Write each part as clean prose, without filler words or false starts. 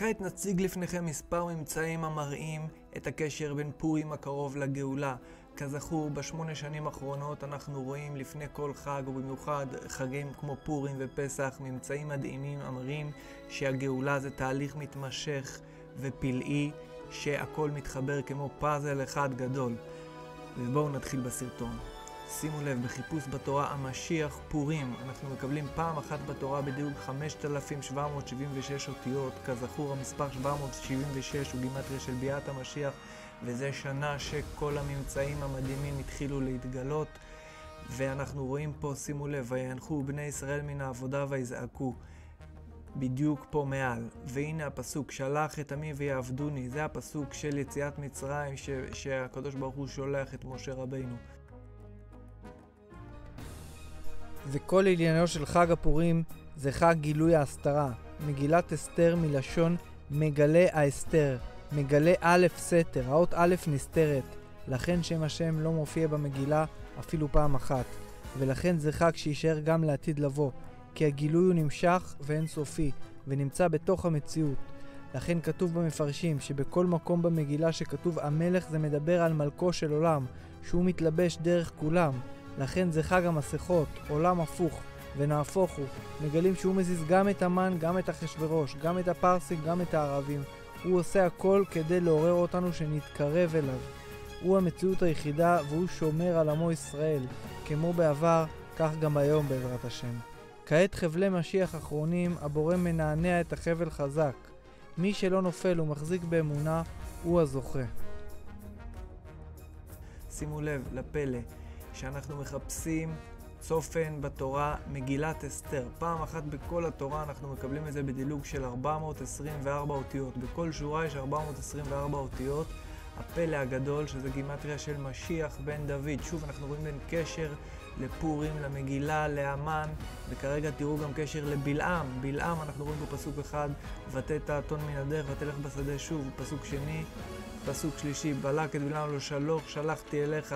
כעת נציג לפניכם מספר ממצאים המראים את הקשר בין פורים הקרוב לגאולה. כזכור, בשמונה שנים האחרונות אנחנו רואים לפני כל חג, ובמיוחד חגים כמו פורים ופסח, ממצאים מדהימים המראים שהגאולה זה תהליך מתמשך ופלאי, שהכל מתחבר כמו פאזל אחד גדול. ובואו נתחיל בסרטון. שימו לב, בחיפוש בתורה המשיח פורים, אנחנו מקבלים פעם אחת בתורה בדיוק 5776 אותיות. כזכור, המספר 776 הוא גימטריה של ביאת המשיח, וזה שנה שכל הממצאים המדהימים התחילו להתגלות. ואנחנו רואים פה, שימו לב, ויאנחו בני ישראל מן העבודה ויזעקו, בדיוק פה מעל. והנה הפסוק, שלח את עמי ויעבדוני. זה הפסוק של יציאת מצרים שהקדוש ברוך הוא שולח את משה רבינו. וכל עניינו של חג הפורים זה חג גילוי ההסתרה. מגילת אסתר מלשון מגלה האסתר. מגלה א' סתר, האות א' נסתרת. לכן שם השם לא מופיע במגילה אפילו פעם אחת. ולכן זה חג שישאר גם לעתיד לבוא. כי הגילוי הוא נמשך ואין סופי, ונמצא בתוך המציאות. לכן כתוב במפרשים שבכל מקום במגילה שכתוב המלך זה מדבר על מלכו של עולם, שהוא מתלבש דרך כולם. לכן זה חג המסכות, עולם הפוך, ונהפוך הוא. מגלים שהוא מזיז גם את המן, גם את אחשוורוש, גם את הפרסים, גם את הערבים. הוא עושה הכל כדי לעורר אותנו שנתקרב אליו. הוא המציאות היחידה והוא שומר על עמו ישראל. כמו בעבר, כך גם היום בעזרת השם. כעת חבלי משיח אחרונים, הבורא מנענע את החבל חזק. מי שלא נופל ומחזיק באמונה, הוא הזוכה. שימו לב לפלא, שאנחנו מחפשים צופן בתורה מגילת אסתר. פעם אחת בכל התורה אנחנו מקבלים את זה בדילוג של 424 אותיות. בכל שורה יש 424 אותיות. הפלא הגדול שזה גימטריה של משיח בן דוד. שוב אנחנו רואים בין קשר לפורים, למגילה, לאמן, וכרגע תראו גם קשר לבלעם. בלעם אנחנו רואים בפסוק אחד, ותט האתון מן הדרך ותלך בשדה. שוב פסוק שני, פסוק שלישי, בלק את בלעם לא שלחתי אליך.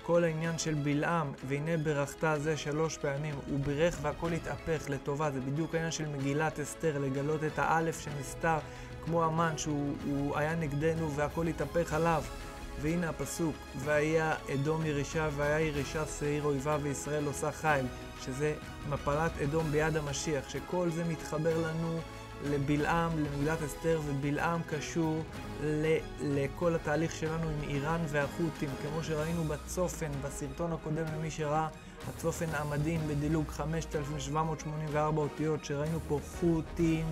כל העניין של בלעם, והנה ברכתה זה 3 פעמים, הוא בירך והכל התהפך לטובה. זה בדיוק העניין של מגילת אסתר, לגלות את האלף שנסתר כמו המן שהוא היה נגדנו והכל התהפך עליו. והנה הפסוק, והיה אדום ירישה והיה ירישה שעיר אויבה וישראל עושה חיל, שזה מפלת אדום ביד המשיח, שכל זה מתחבר לנו לבלעם, למגילת אסתר, ובלעם קשור לכל התהליך שלנו עם איראן והחות'ים, כמו שראינו בצופן, בסרטון הקודם למי שראה, הצופן המדהים בדילוג 5784 אותיות, שראינו פה חות'ים,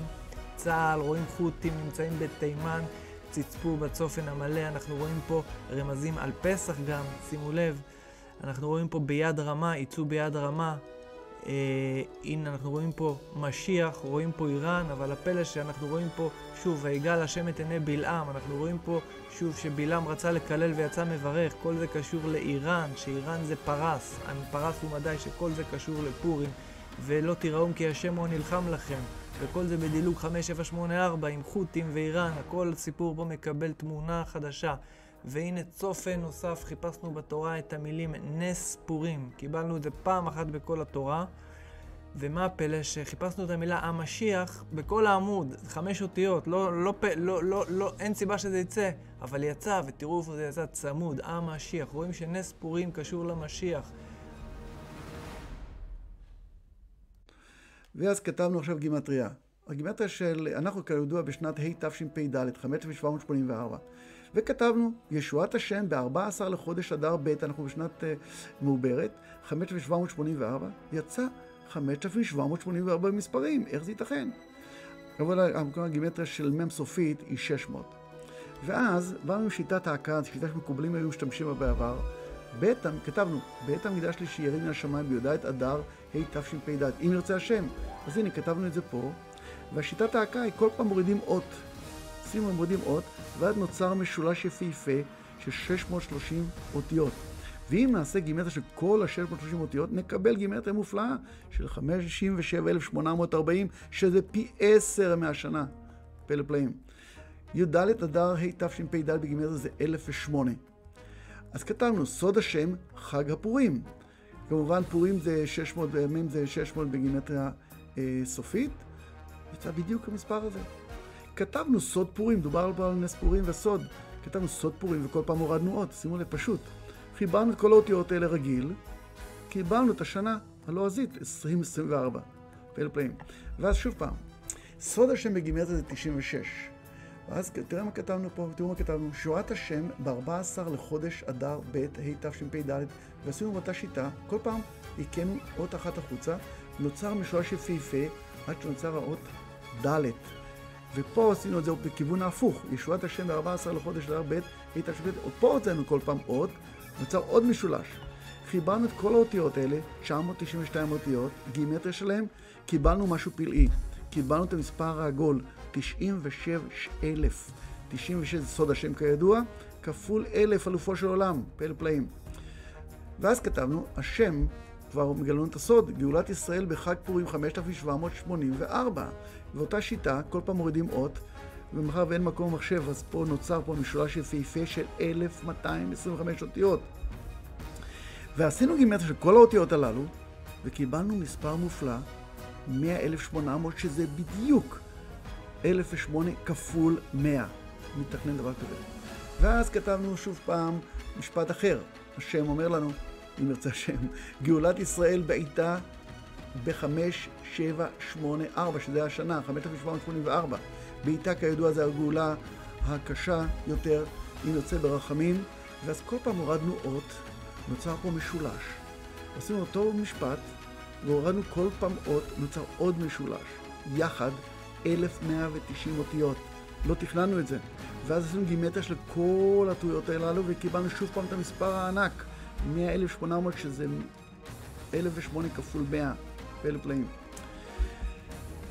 צהל, רואים חות'ים נמצאים בתימן, צצפו בצופן המלא. אנחנו רואים פה רמזים על פסח גם, שימו לב, אנחנו רואים פה ביד רמה, יצאו ביד רמה. הנה אנחנו רואים פה משיח, רואים פה איראן, אבל הפלא שאנחנו רואים פה שוב, ויגאל השם את עיני בלעם. אנחנו רואים פה שוב שבלעם רצה לקלל ויצא מברך. כל זה קשור לאיראן, שאיראן זה פרס, פרס הוא מדי, שכל זה קשור לפורים. ולא תיראום כי השם הוא נלחם לכם, וכל זה בדילוג 5784 עם חות'ים ואיראן. הכל סיפור בו מקבל תמונה חדשה. והנה צופן נוסף, חיפשנו בתורה את המילים נס פורים, קיבלנו את זה פעם אחת בכל התורה. ומה הפלא? שחיפשנו את המילה המשיח בכל העמוד, 5 אותיות, אין סיבה שזה יצא, אבל יצא, ותראו איפה זה יצא, צמוד, המשיח. רואים שנס פורים קשור למשיח. ואז כתבנו עכשיו גימטריה. הגימטריה של, אנחנו כידוע בשנת התשפ"ד, 5784. וכתבנו, ישועת השם ב-14 לחודש אדר ב', אנחנו בשנת מעוברת, 5784, יצא 5784 במספרים. איך זה ייתכן? אבל הגימטריה של מם סופית היא 600. ואז באנו עם שיטת ההקה, שיטה שמקובלים היו משתמשים בה בעבר. כתבנו, בעת המקדש השלישי ירד מן השמיים בי"ד אדר התשפ"ד, אם ירצה השם. אז הנה, כתבנו את זה פה. והשיטת ההקה היא כל פעם מורידים אות. שימו, מורידים אות, ועד נוצר משולש יפהפה של 630 אותיות. ואם נעשה גימטריה של כל ה-630 אותיות, נקבל גימטריה מופלאה של 57,840, שזה פי 10 מהשנה. פלא פלאים. י"ד אדר התשפ"ד בגימטריה זה 1008. אז כתבנו, סוד השם, חג הפורים. כמובן פורים זה 600, בימים זה 600 בגימטריה סופית. יצא בדיוק המספר הזה. כתבנו סוד פורים, דובר על נס פורים וסוד. כתבנו סוד פורים וכל פעם הורדנו עוד, שימו לב פשוט. חיברנו את כל האותיות האלה רגיל, קיבלנו את השנה הלועזית, 2024, פלא פלאים. ואז שוב פעם, סוד השם בגימטריה זה 96. ואז תראה מה כתבנו פה, תראו מה כתבנו, שואת השם ב-14 לחודש אדר ב' התשפ"ד, ועשינו באותה שיטה, כל פעם הקמנו אות אחת החוצה, נוצר משולש יפהפה עד שנוצר האות ד'. ופה עשינו את זה בכיוון ההפוך, ישועת השם ב-14 לחודש אדר ב' התשפ"ד, פה הוצאנו כל פעם אות, נוצר עוד משולש. חיברנו את כל האותיות האלה, 992 אותיות, גימטריה שלהם, קיבלנו משהו פלאי. קיבלנו את המספר העגול, 97,000. 96 זה סוד השם כידוע, כפול 1,000 אלופו של עולם, פלא פלאים. ואז כתבנו, השם, כבר מגלנו את הסוד, גאולת ישראל בחג פורים 5784. ואותה שיטה, כל פעם מורידים אות, ומחר ואין מקום מחשב, אז פה נוצר פה משולש יפהפה של 1225 אותיות. ועשינו גימטריה של כל האותיות הללו, וקיבלנו מספר מופלא, 100,800, שזה בדיוק 1008 כפול 100. מתכנן דבר כזה. ואז כתבנו שוב פעם משפט אחר. השם אומר לנו, אם ירצה השם, גאולת ישראל בעיתה ב-5784, שזה השנה, 5784. בעיתה כידוע זה הגאולה הקשה יותר, אם יוצא ברחמים. ואז כל פעם הורדנו אות, נוצר פה משולש. עשינו אותו משפט, והורדנו כל פעם אות, נוצר עוד משולש. יחד 1190 אותיות. לא תכננו את זה. ואז עשינו גימטריה של כל הטויות הללו, וקיבלנו שוב פעם את המספר הענק. 100,800, שזה 1008 כפול 100. פלא פלאים.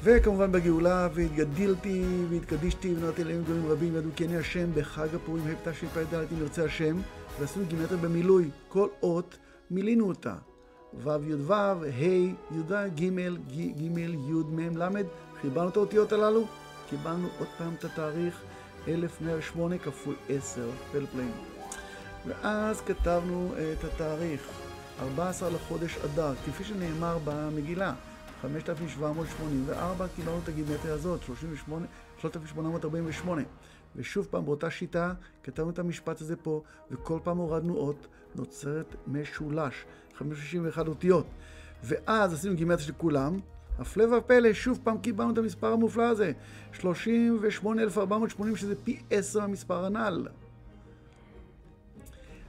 וכמובן בגאולה, והתגדלתי והתקדישתי ונראתי אלוהים גדולים רבים, וידעו כי אני השם בחג הפורים התשפ"ד, אם ירצה השם. ועשינו גימטריה במילוי. כל אות מילינו אותה. ו' י' ו', ה' י' ג' ג' י' מ' ל', חיברנו את האותיות הללו, קיבלנו עוד פעם את התאריך 1108 כפול 10, פלא פלאים. ואז כתבנו את התאריך 14 לחודש אדר, כפי שנאמר במגילה, 5784, קיבלנו את הגימטריה הזאת, 3848. ושוב פעם באותה שיטה, כתבנו את המשפט הזה פה, וכל פעם הורדנו אות, נוצרת משולש, 561 אותיות. ואז עשינו גימטריה של כולם, הפלא ופלא, שוב פעם קיבלנו את המספר המופלא הזה, 38,480, שזה פי 10 המספר הנ"ל.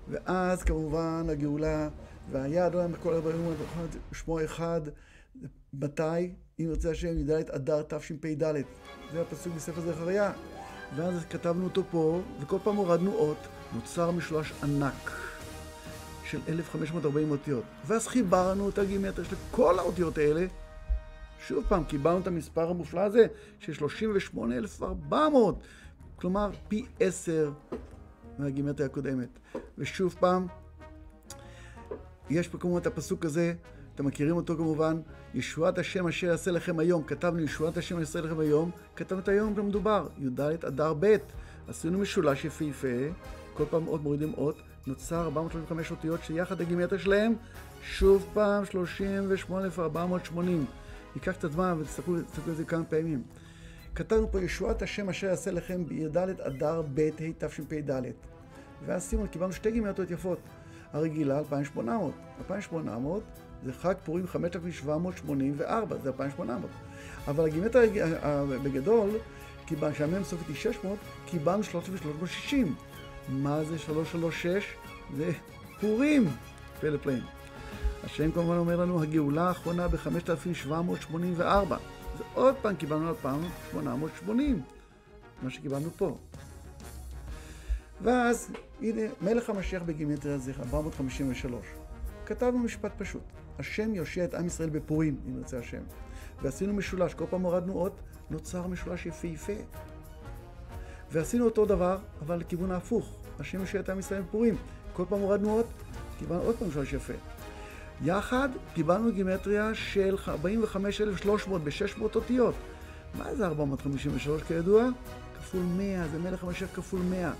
ואז כמובן הגאולה, והיה אדוני בכל הדברים, שמו אחד, מתי, אם ירצה השם, י"ד אדר תשפ"ד. זה הפסוק בספר זכריה. ואז כתבנו אותו פה, וכל פעם הורדנו אות, נוצר משולש ענק של 1540 אותיות. ואז חיברנו את הגימטריה של כל האותיות האלה. שוב פעם, קיבלנו את המספר המופלא הזה של 38,400, כלומר פי 10 מהגימטריה הקודמת. ושוב פעם, יש פה כמובן את הפסוק הזה, אתם מכירים אותו כמובן, ישועת השם אשר יעשה לכם היום. כתבנו ישועת השם יעשה לכם היום, כתבנו את היום במדובר, י"ד אדר ב'. עשינו משולש יפהפה, כל פעם עוד מורידים אות, נוצר 435 אותיות שיחד הגימטריה שלהם, שוב פעם 38,480. ייקח קצת זמן ותסתכלו על זה כמה פעמים. כתבנו פה ישועת השם אשר יעשה לכם בי"ד אדר ב' התשפ"ד. ואז שימו, קיבלנו שתי גימטריות יפות. הרגילה 2,800. 2,800 זה חג פורים 5784, זה 2,800. אבל הגימטריה בגדול, שהמם סופית היא 600, קיבלנו 3,360. מה זה 336? זה פורים. פלא פלאים. השם כמובן אומר לנו, הגאולה האחרונה ב-5784. אז עוד פעם קיבלנו 2,880, מה שקיבלנו פה. ואז, הנה, מלך המשיח בגימטריה זה 453. כתבנו משפט פשוט. השם יושיע את עם ישראל בפורים, אם ירצה השם. ועשינו משולש, כל פעם הורדנו אות, נוצר משולש יפהפה. ועשינו אותו דבר, אבל לכיוון ההפוך. השם יושיע את עם ישראל בפורים. כל פעם הורדנו אות, קיבלנו עוד פעם משולש יפה. יחד קיבלנו גימטריה של 45,300 ב-600 אותיות. מה זה 453 כידוע? כפול 100, זה מלך המשיח כפול 100.